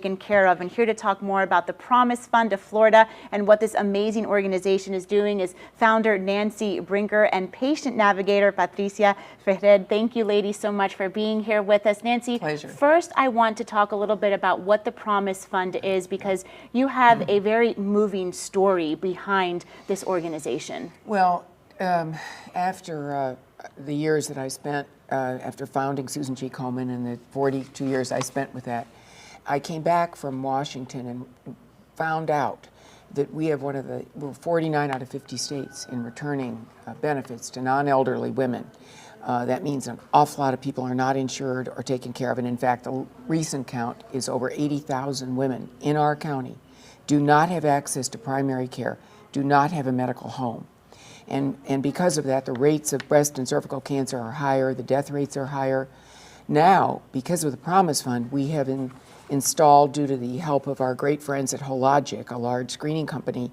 taken care of. And here to talk more about the Promise Fund of Florida and what this amazing organization is doing is founder Nancy Brinker and patient navigator Patricia Ferrer. Thank you, ladies, so much for being here with us. Nancy, pleasure. First, I want to talk a little bit about what the Promise Fund is, because you have a very moving story behind this organization. Well, after the years that I spent after founding Susan G. Komen and the 42 years I spent with that, I came back from Washington and found out that we have we're 49 out of 50 states in returning benefits to non-elderly women. That means an awful lot of people are not insured or taken care of, and in fact, the recent count is over 80,000 women in our county do not have access to primary care, do not have a medical home. And because of that, the rates of breast and cervical cancer are higher, the death rates are higher. Now, because of the Promise Fund, we have installed, due to the help of our great friends at Hologic, a large screening company,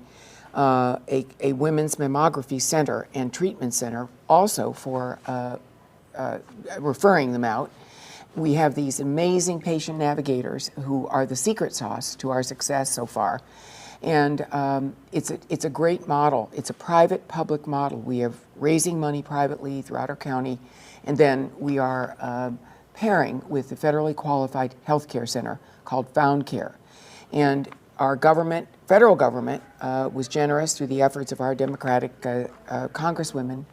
a women's mammography center and treatment center, also for referring them out. We have these amazing patient navigators who are the secret sauce to our success so far. And it's a great model. It's a private-public model. We have raising money privately throughout our county, and then we are pairing with the federally qualified healthcare center called FoundCare. And our government, federal government, was generous through the efforts of our Democratic congresswomen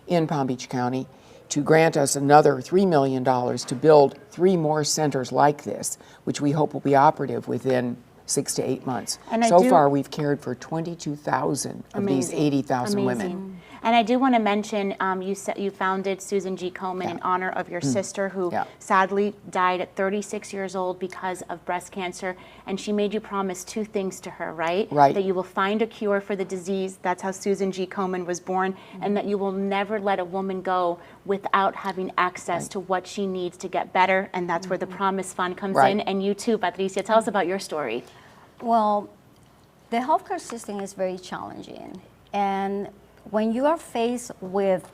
in Palm Beach County to grant us another $3 million to build 3 more centers like this, which we hope will be operative within 6 to 8 months. And so far, we've cared for 22,000 of these 80,000 women. And I do want to mention, you founded Susan G. Komen in honor of your sister, who sadly died at 36 years old because of breast cancer. And she made you promise 2 things to her, right? Right. That you will find a cure for the disease. That's how Susan G. Komen was born. And that you will never let a woman go without having access to what she needs to get better. And that's where the Promise Fund comes in. And you too, Patricia, tell us about your story. Well, the healthcare system is very challenging. And when you are faced with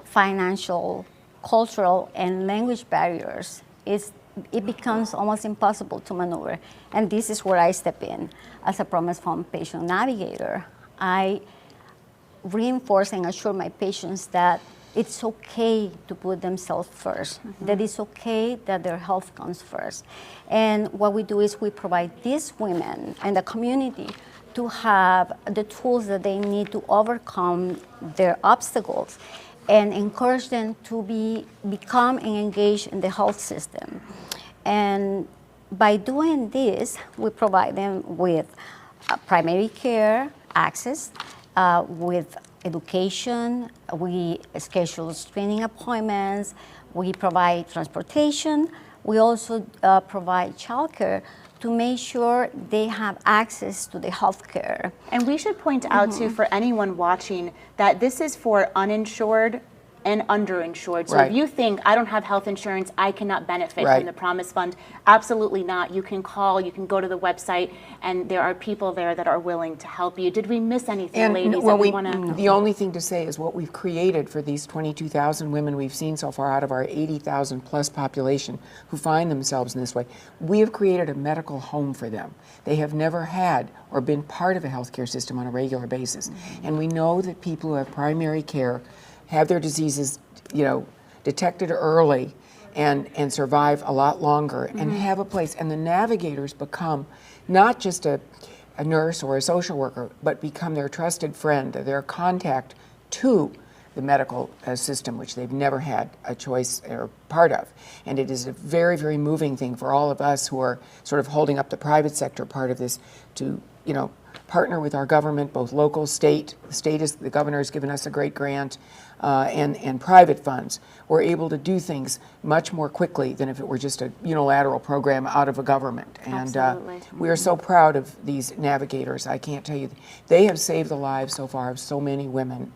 financial, cultural, and language barriers, it becomes almost impossible to maneuver. And this is where I step in as a Promise Fund patient navigator. I reinforce and assure my patients that it's okay to put themselves first, that it's okay that their health comes first. And what we do is we provide these women and the community to have the tools that they need to overcome their obstacles and encourage them to become and engage in the health system. And by doing this, we provide them with primary care access, with education, we schedule screening appointments, we provide transportation, we also provide childcare to make sure they have access to the health care. And we should point out too, for anyone watching, that this is for uninsured and underinsured. So if you think, I don't have health insurance, I cannot benefit from the Promise Fund, absolutely not. You can call, you can go to the website, and there are people there that are willing to help you. Did we miss anything, ladies? Well, the only thing to say is what we've created for these 22,000 women we've seen so far out of our 80,000 plus population who find themselves in this way. We have created a medical home for them. They have never had or been part of a healthcare system on a regular basis. And we know that people who have primary care have their diseases, detected early and survive a lot longer and have a place. And the navigators become not just a nurse or a social worker, but become their trusted friend, their contact to the medical system, which they've never had a choice or part of. And it is a very, very moving thing for all of us who are sort of holding up the private sector part of this to, partner with our government, both local, state. The governor has given us a great grant, and private funds. We're able to do things much more quickly than if it were just a unilateral program out of a government. And we are so proud of these navigators. I can't tell you, they have saved the lives so far of so many women.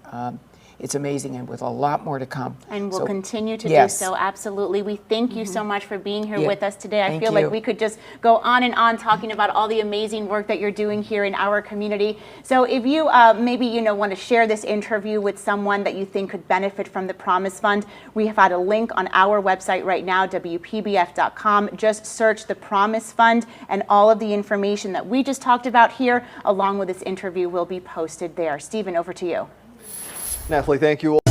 It's amazing, and with a lot more to come. And we'll continue to yes. do so, absolutely. We thank you so much for being here Yeah. with us today. I Thank feel you. like we could just go on and on talking about all the amazing work that you're doing here in our community. So if you maybe want to share this interview with someone that you think could benefit from the Promise Fund, we have had a link on our website right now, WPBF.com. Just search the Promise Fund, and all of the information that we just talked about here, along with this interview, will be posted there. Stephen, over to you. Nathalie, thank you.